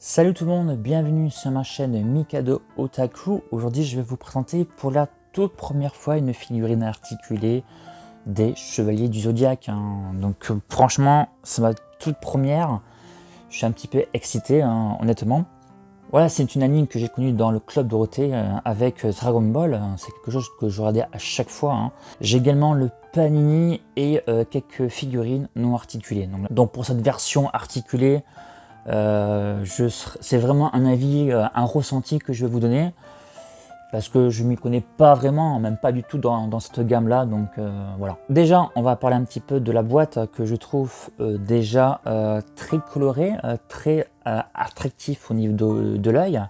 Salut tout le monde, bienvenue sur ma chaîne Mikado Otaku. Aujourd'hui je vais vous présenter pour la toute première fois une figurine articulée des Chevaliers du Zodiaque. Donc franchement c'est ma toute première, je suis un petit peu excité honnêtement. Voilà, c'est une anime que j'ai connue dans le Club Dorothée avec Dragon Ball, c'est quelque chose que je regardais à chaque fois. J'ai également le Panini et quelques figurines non articulées. Donc pour cette version articulée, c'est vraiment un avis, un ressenti que je vais vous donner parce que je m'y connais pas vraiment, même pas du tout dans cette gamme là, donc voilà. Déjà on va parler un petit peu de la boîte que je trouve déjà très colorée, très attractif au niveau de l'œil.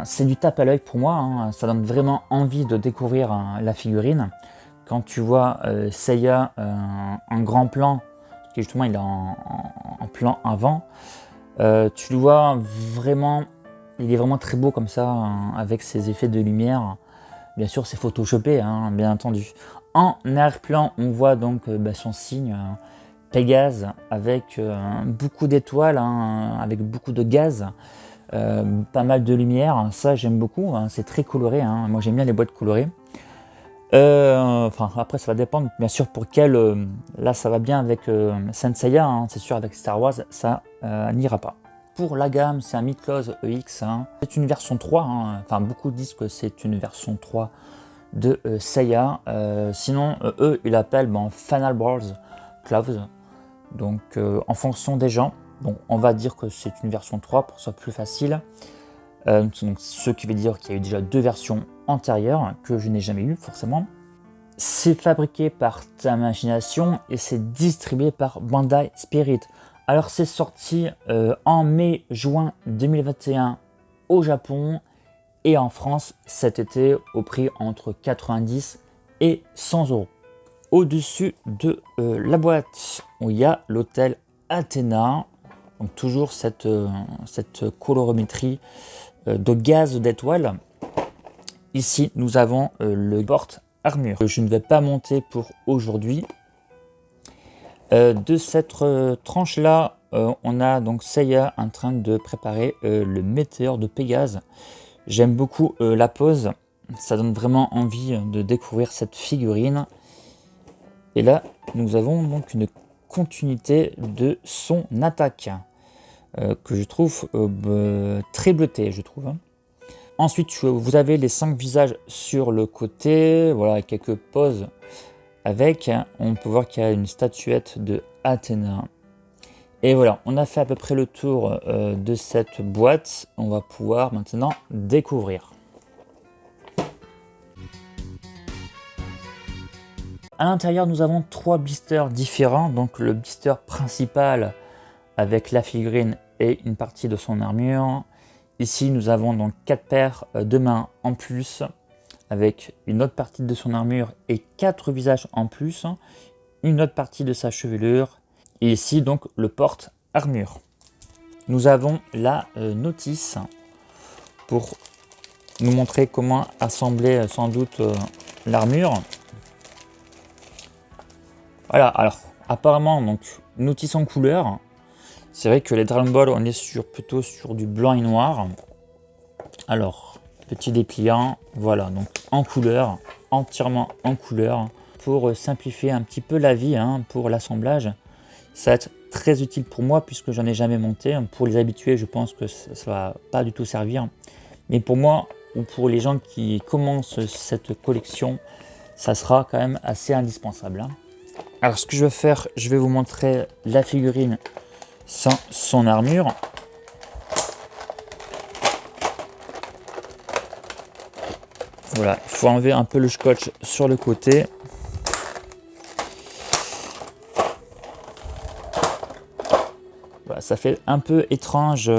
C'est du tape à l'œil pour moi, ça donne vraiment envie de découvrir la figurine. Quand tu vois Seiya en grand plan, qui justement il est en plan avant, tu le vois vraiment, il est vraiment très beau comme ça, avec ses effets de lumière. Bien sûr c'est photoshopé, bien entendu. En arrière-plan on voit donc son signe Pégase avec beaucoup d'étoiles, avec beaucoup de gaz, pas mal de lumière, ça j'aime beaucoup, c'est très coloré, moi j'aime bien les boîtes colorées. Enfin après ça va dépendre bien sûr pour quel, là ça va bien avec Saint Seiya, c'est sûr avec Star Wars ça n'ira pas. Pour la gamme c'est un Midcloth EX, c'est une version 3, enfin beaucoup disent que c'est une version 3 de Seiya, sinon eux ils l'appellent Final Wars Clothes, donc en fonction des gens, donc on va dire que c'est une version 3 pour que ce soit plus facile. Donc, ce qui veut dire qu'il y a eu déjà deux versions antérieures que je n'ai jamais eu forcément. C'est fabriqué par Imagination et c'est distribué par Bandai Spirit. Alors c'est sorti en mai-juin 2021 au Japon et en France cet été au prix entre 90 et 100 €. Au-dessus de la boîte, il y a l'hôtel Athéna, donc toujours cette colorimétrie de gaz d'étoiles. Ici nous avons le porte-armure. Je ne vais pas monter pour aujourd'hui. De cette tranche là, on a donc Seiya en train de préparer le météore de Pégase. J'aime beaucoup la pose, ça donne vraiment envie de découvrir cette figurine. Et là nous avons donc une continuité de son attaque que je trouve très bleutée, je trouve. Ensuite vous avez les 5 visages sur le côté, voilà, quelques poses avec, on peut voir qu'il y a une statuette de Athéna. Et voilà, on a fait à peu près le tour de cette boîte, on va pouvoir maintenant découvrir. À l'intérieur nous avons 3 blisters différents, donc le blister principal avec la figurine et une partie de son armure. Ici nous avons donc 4 paires de mains en plus avec une autre partie de son armure et 4 visages en plus, une autre partie de sa chevelure et ici donc le porte-armure. Nous avons la notice pour nous montrer comment assembler sans doute l'armure. Voilà, alors apparemment donc notice en couleur. C'est vrai que les Dragon Ball on est plutôt sur du blanc et noir. Alors petit dépliant, voilà, donc en couleur, entièrement en couleur, pour simplifier un petit peu la vie pour l'assemblage. Ça va être très utile pour moi puisque j'en ai jamais monté. Pour les habitués je pense que ça va pas du tout servir, mais pour moi ou pour les gens qui commencent cette collection, ça sera quand même assez indispensable. Alors ce que je vais faire, je vais vous montrer la figurine sans son armure. Voilà, il faut enlever un peu le scotch sur le côté. Voilà, ça fait un peu étrange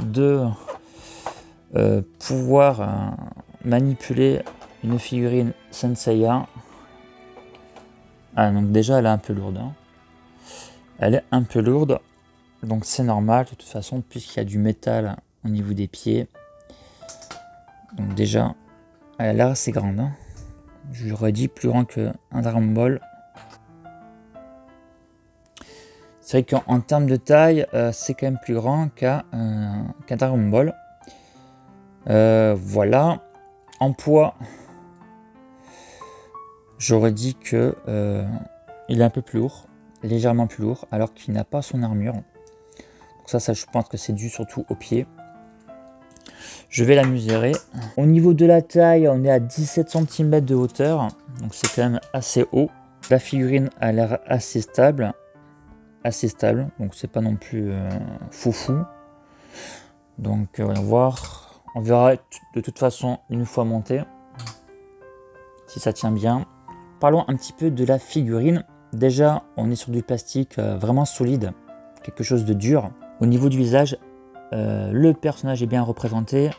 de pouvoir manipuler une figurine Saint Seiya. Donc déjà elle est un peu lourde. Elle est un peu lourde, donc c'est normal de toute façon puisqu'il y a du métal au niveau des pieds. Donc déjà elle a l'air assez grande. Je l'aurais dit plus grand qu'un Dragon Ball. C'est vrai qu'en termes de taille, c'est quand même plus grand qu'un Dragon Ball. Voilà. En poids, j'aurais dit que il est un peu plus lourd, légèrement plus lourd, alors qu'il n'a pas son armure. Donc ça, je pense que c'est dû surtout au pied. Je vais la mesurer. Au niveau de la taille, on est à 17 cm de hauteur, donc c'est quand même assez haut. La figurine a l'air assez stable, donc c'est pas non plus foufou. Donc on va voir, on verra de toute façon une fois monté, si ça tient bien. Parlons un petit peu de la figurine. Déjà, on est sur du plastique vraiment solide, quelque chose de dur. Au niveau du visage, le personnage est bien représenté.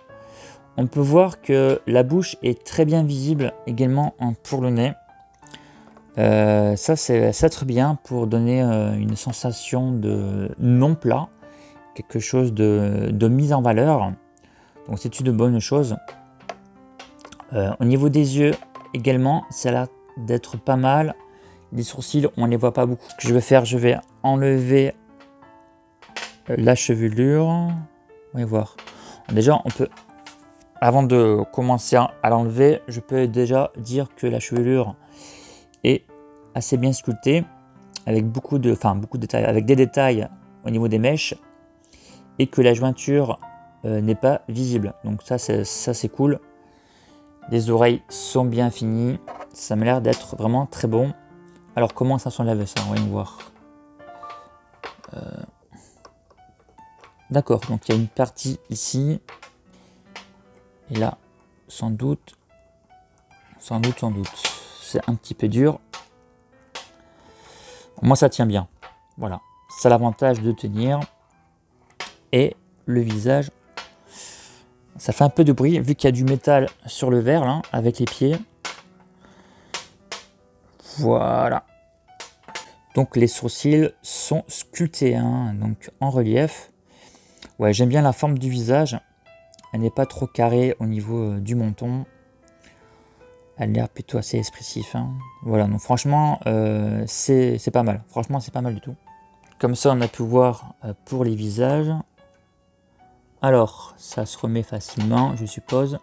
On peut voir que la bouche est très bien visible également pour le nez. Ça c'est très bien pour donner une sensation de non plat, quelque chose de mise en valeur. Donc c'est une bonne chose. Au niveau des yeux également, ça a l'air d'être pas mal. Les sourcils, on ne les voit pas beaucoup. Ce que je vais faire, je vais enlever la chevelure. On va voir. Déjà, on peut, avant de commencer à l'enlever, je peux déjà dire que la chevelure est assez bien sculptée, avec beaucoup de détails, avec des détails au niveau des mèches, et que la jointure n'est pas visible. Donc ça c'est cool. Les oreilles sont bien finies. Ça m'a l'air d'être vraiment très bon. Alors comment ça s'enlève ça? On va y voir. D'accord, donc il y a une partie ici. Et là, sans doute. C'est un petit peu dur. Moi, ça tient bien. Voilà. Ça a l'avantage de tenir. Et le visage, ça fait un peu de bruit, vu qu'il y a du métal sur le verre, là, avec les pieds. Voilà. Donc, les sourcils sont sculptés, hein, donc en relief. Ouais, j'aime bien la forme du visage. Elle n'est pas trop carrée au niveau du menton. Elle a l'air plutôt assez expressif. Hein. Voilà, donc franchement, c'est pas mal. Franchement, c'est pas mal du tout. Comme ça, on a pu voir pour les visages. Alors, ça se remet facilement, je suppose.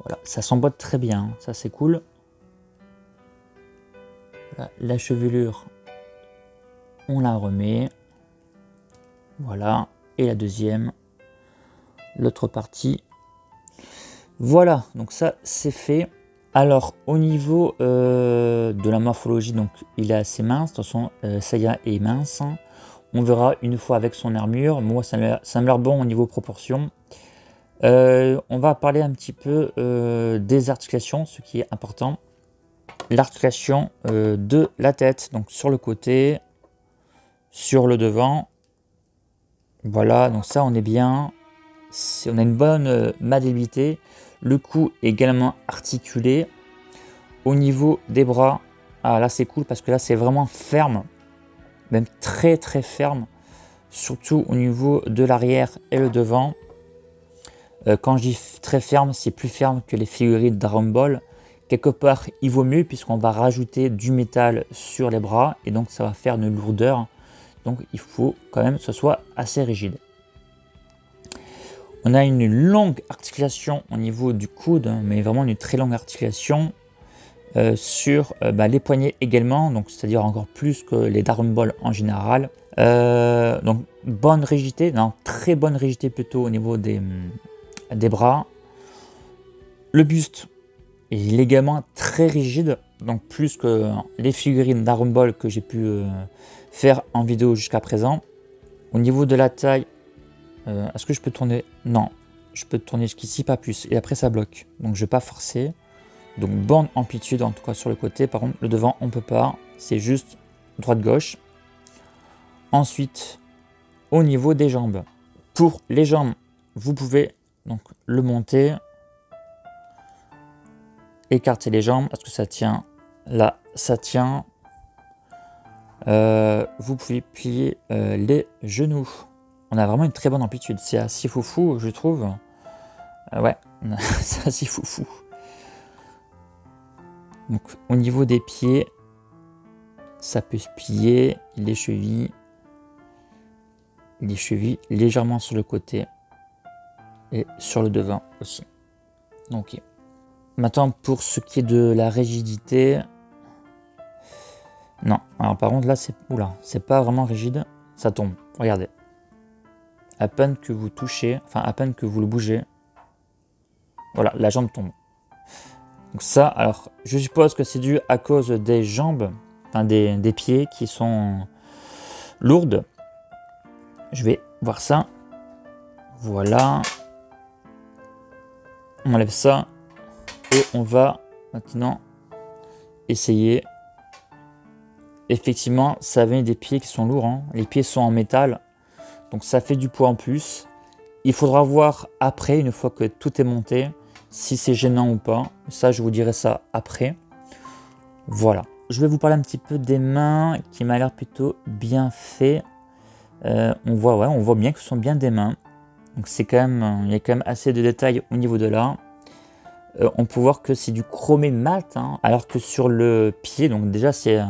Voilà, ça s'emboîte très bien. Ça, c'est cool. Voilà, la chevelure, on la remet. Voilà, et la deuxième, l'autre partie. Voilà, donc ça c'est fait. Alors au niveau de la morphologie, donc il est assez mince. De toute façon, Saiya est mince. On verra une fois avec son armure. Moi, ça me l'air bon au niveau proportion. On va parler un petit peu des articulations, ce qui est important. L'articulation de la tête, donc sur le côté, sur le devant. Voilà, donc ça on est bien. On a une bonne maniabilité. Le cou est également articulé. Au niveau des bras, ah là c'est cool parce que là c'est vraiment ferme, même très très ferme, surtout au niveau de l'arrière et le devant. Quand je dis très ferme, c'est plus ferme que les figurines Dragon Ball. Quelque part, il vaut mieux puisqu'on va rajouter du métal sur les bras et donc ça va faire une lourdeur. Donc il faut quand même que ce soit assez rigide. On a une longue articulation au niveau du coude, mais vraiment une très longue articulation sur les poignets également, donc c'est-à-dire encore plus que les Dragon Ball en général. Donc bonne rigidité, non, très bonne rigidité plutôt au niveau des bras. Le buste est également très rigide, donc plus que les figurines Dragon Ball que j'ai pu faire en vidéo jusqu'à présent. Au niveau de la taille, est-ce que je peux tourner? Non, je peux tourner jusqu'ici, pas plus. Et après, ça bloque. Donc, je ne vais pas forcer. Donc, bonne amplitude, en tout cas sur le côté. Par contre, le devant, on ne peut pas. C'est juste droite-gauche. Ensuite, au niveau des jambes. Pour les jambes, vous pouvez donc le monter. Écarter les jambes. Est-ce que ça tient? Là, ça tient. Vous pouvez plier les genoux. On a vraiment une très bonne amplitude. C'est assez foufou, je trouve. Ouais, c'est assez foufou. Donc, au niveau des pieds, ça peut se plier, les chevilles légèrement sur le côté et sur le devant aussi. Ok. Maintenant pour ce qui est de la rigidité, non. Alors par contre là c'est pas vraiment rigide, ça tombe. Regardez. À peine que vous touchez, enfin à peine que vous le bougez, voilà, la jambe tombe. Donc ça, alors je suppose que c'est dû à cause des jambes, enfin des pieds qui sont lourdes. Je vais voir ça. Voilà. On enlève ça et on va maintenant essayer. Effectivement, ça vient des pieds qui sont lourds, hein. Les pieds sont en métal, donc ça fait du poids en plus. Il faudra voir après, une fois que tout est monté, si c'est gênant ou pas. Ça, je vous dirai ça après. Voilà. Je vais vous parler un petit peu des mains qui m'a l'air plutôt bien fait. On voit bien que ce sont bien des mains. Donc c'est quand même, il y a quand même assez de détails au niveau de là. On peut voir que c'est du chromé mat, hein, alors que sur le pied, donc déjà c'est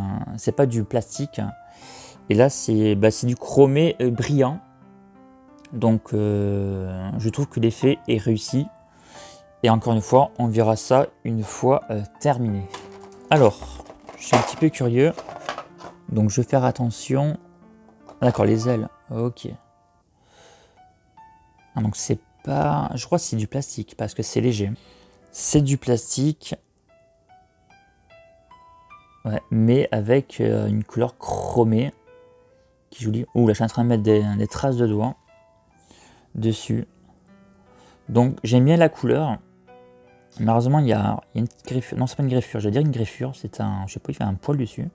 pas du plastique. Et là c'est du chromé brillant. Donc je trouve que l'effet est réussi. Et encore une fois, on verra ça une fois terminé. Alors, je suis un petit peu curieux. Donc je vais faire attention. D'accord, les ailes. Ok. Ah, donc c'est pas... Je crois que c'est du plastique parce que c'est léger. C'est du plastique. Ouais, mais avec une couleur chromée. Qui est jolie. Ouh, là je suis en train de mettre des traces de doigts dessus. Donc j'aime bien la couleur. Malheureusement il y a une petite griffure. Non, c'est pas une griffure, je vais dire une griffure. C'est un... Je sais pas, il fait un poil dessus.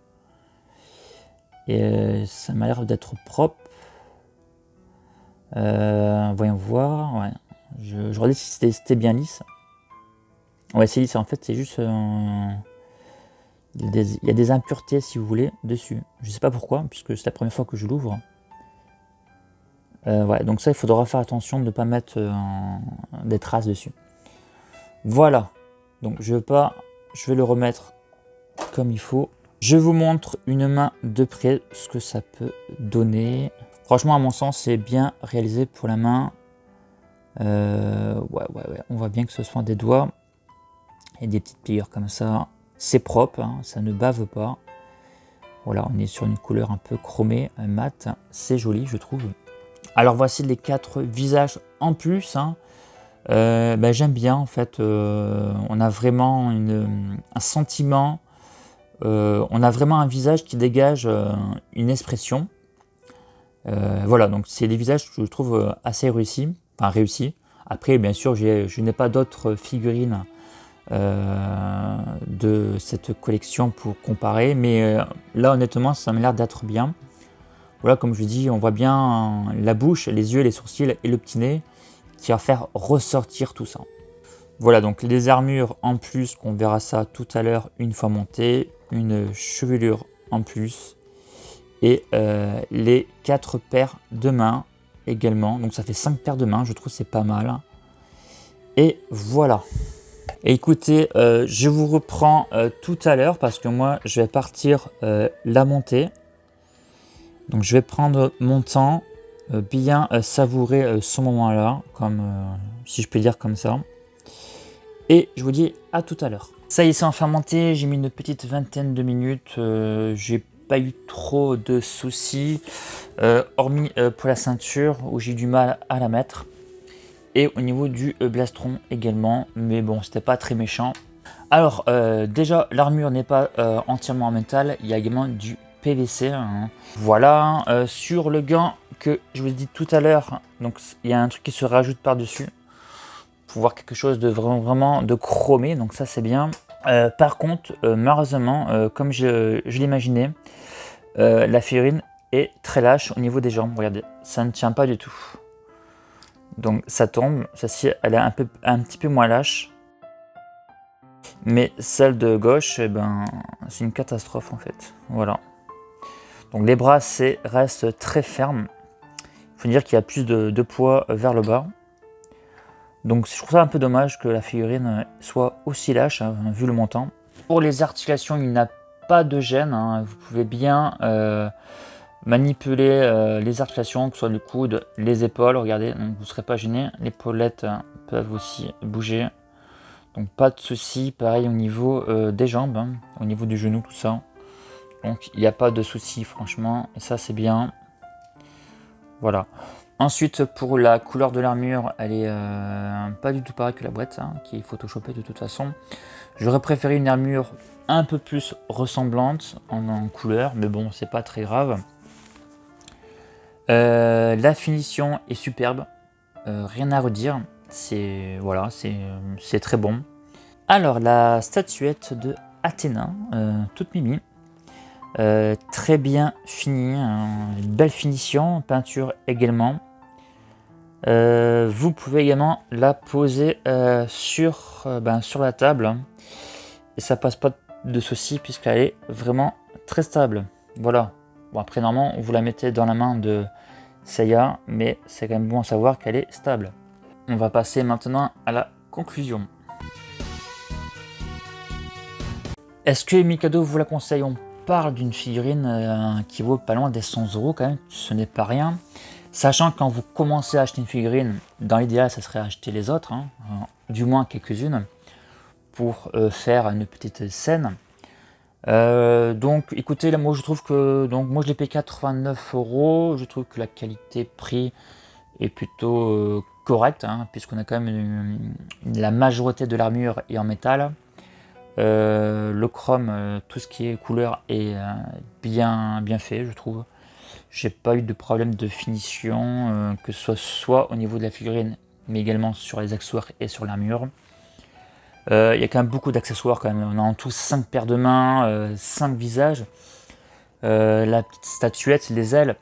Et ça m'a l'air d'être propre. Voyons voir. Ouais. Je regardais si c'était bien lisse. Ouais, c'est lisse. En fait, c'est juste... il y a des impuretés, si vous voulez, dessus. Je sais pas pourquoi, puisque c'est la première fois que je l'ouvre. Ouais, donc ça, il faudra faire attention de ne pas mettre des traces dessus. Voilà. Donc je vais le remettre comme il faut. Je vous montre une main de près, ce que ça peut donner. Franchement, à mon sens, c'est bien réalisé pour la main. Ouais. On voit bien que ce sont des doigts. Et des petites pliures comme ça. C'est propre, hein, ça ne bave pas. Voilà, on est sur une couleur un peu chromée, mat. C'est joli, je trouve. Alors voici les 4 visages en plus. Hein. J'aime bien, en fait. On a vraiment un sentiment. On a vraiment un visage qui dégage une expression. Voilà, donc c'est des visages que je trouve assez réussis. Enfin, réussis. Après, bien sûr, je n'ai pas d'autres figurines de cette collection pour comparer. Mais là, honnêtement, ça m'a l'air d'être bien. Voilà, comme je dis, on voit bien la bouche, les yeux, les sourcils et le petit nez qui va faire ressortir tout ça. Voilà, donc les armures en plus, qu'on verra ça tout à l'heure une fois montées, une chevelure en plus et les 4 paires de mains également. Donc ça fait 5 paires de mains, je trouve que c'est pas mal. Et voilà. Et écoutez, je vous reprends tout à l'heure parce que moi je vais partir la monter. Donc je vais prendre mon temps, bien savourer ce moment-là, comme si je peux dire comme ça. Et je vous dis à tout à l'heure. Ça y est, c'est enfin monté, j'ai mis une petite vingtaine de minutes, j'ai pas eu trop de soucis, hormis pour la ceinture où j'ai du mal à la mettre. Et au niveau du blastron également, mais bon, c'était pas très méchant. Alors déjà, l'armure n'est pas entièrement en métal, il y a également du PVC. Hein. Voilà, sur le gant que je vous ai dit tout à l'heure, donc il y a un truc qui se rajoute par-dessus pour voir quelque chose de vraiment de chromé, donc ça c'est bien. Par contre, malheureusement, comme je l'imaginais, la figurine est très lâche au niveau des jambes. Regardez, ça ne tient pas du tout. Donc ça tombe, celle-ci elle est un petit peu moins lâche. Mais celle de gauche, eh ben, c'est une catastrophe en fait. Voilà. Donc les bras restent très fermes. Il faut dire qu'il y a plus de poids vers le bas. Donc je trouve ça un peu dommage que la figurine soit aussi lâche, hein, vu le montant. Pour les articulations, il n'y en a pas de gêne, hein. Vous pouvez bien manipuler les articulations, que ce soit le coude, les épaules, regardez, donc vous ne serez pas gêné. Les épaulettes peuvent aussi bouger, donc pas de souci. Pareil au niveau des jambes, hein, au niveau du genou, tout ça. Donc il n'y a pas de souci franchement, et ça c'est bien. Voilà. Ensuite, pour la couleur de l'armure, elle est pas du tout pareille que la boîte, hein, qui est photoshopée de toute façon. J'aurais préféré une armure un peu plus ressemblante en couleur, mais bon, c'est pas très grave. La finition est superbe, rien à redire. C'est voilà, c'est très bon. Alors la statuette de Athéna, toute mimi. Très bien fini, hein, une belle finition, peinture également. Vous pouvez également la poser sur la table, hein, et ça passe pas de souci puisqu'elle est vraiment très stable. Voilà. Bon, après normalement vous la mettez dans la main de Seiya, mais c'est quand même bon à savoir qu'elle est stable. On va passer maintenant à la conclusion. Est-ce que Mikado vous la conseille? On parle d'une figurine qui vaut pas loin des 100 € quand même, ce n'est pas rien. Sachant que quand vous commencez à acheter une figurine, dans l'idéal, ça serait acheter les autres, hein, du moins quelques-unes, pour faire une petite scène. Donc écoutez, là, moi je trouve que moi je l'ai payé 89 €. Je trouve que la qualité-prix est plutôt correcte, hein, puisqu'on a quand même la majorité de l'armure est en métal. Le chrome, tout ce qui est couleur est bien fait, je trouve. J'ai pas eu de problème de finition, que ce soit au niveau de la figurine, mais également sur les accessoires et sur l'armure. Il y a quand même beaucoup d'accessoires quand même. On a en tout 5 paires de mains, 5 visages, la petite statuette, les ailes.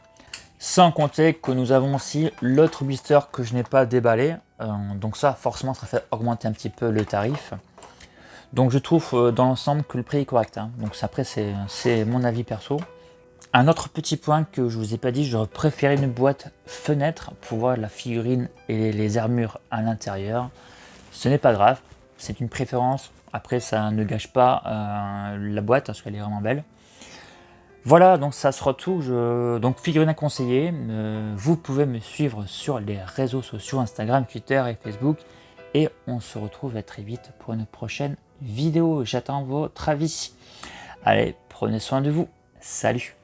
Sans compter que nous avons aussi l'autre blister que je n'ai pas déballé. Donc ça, forcément, ça fait augmenter un petit peu le tarif. Donc je trouve dans l'ensemble que le prix est correct, hein. Donc après, c'est mon avis perso. Un autre petit point que je vous ai pas dit, j'aurais préféré une boîte fenêtre pour voir la figurine et les armures à l'intérieur. Ce n'est pas grave, c'est une préférence. Après, ça ne gâche pas la boîte parce qu'elle est vraiment belle. Voilà, donc ça sera tout. Donc figurine à conseiller. Vous pouvez me suivre sur les réseaux sociaux, Instagram, Twitter et Facebook. Et on se retrouve très vite pour une prochaine vidéo. J'attends votre avis. Allez, prenez soin de vous. Salut!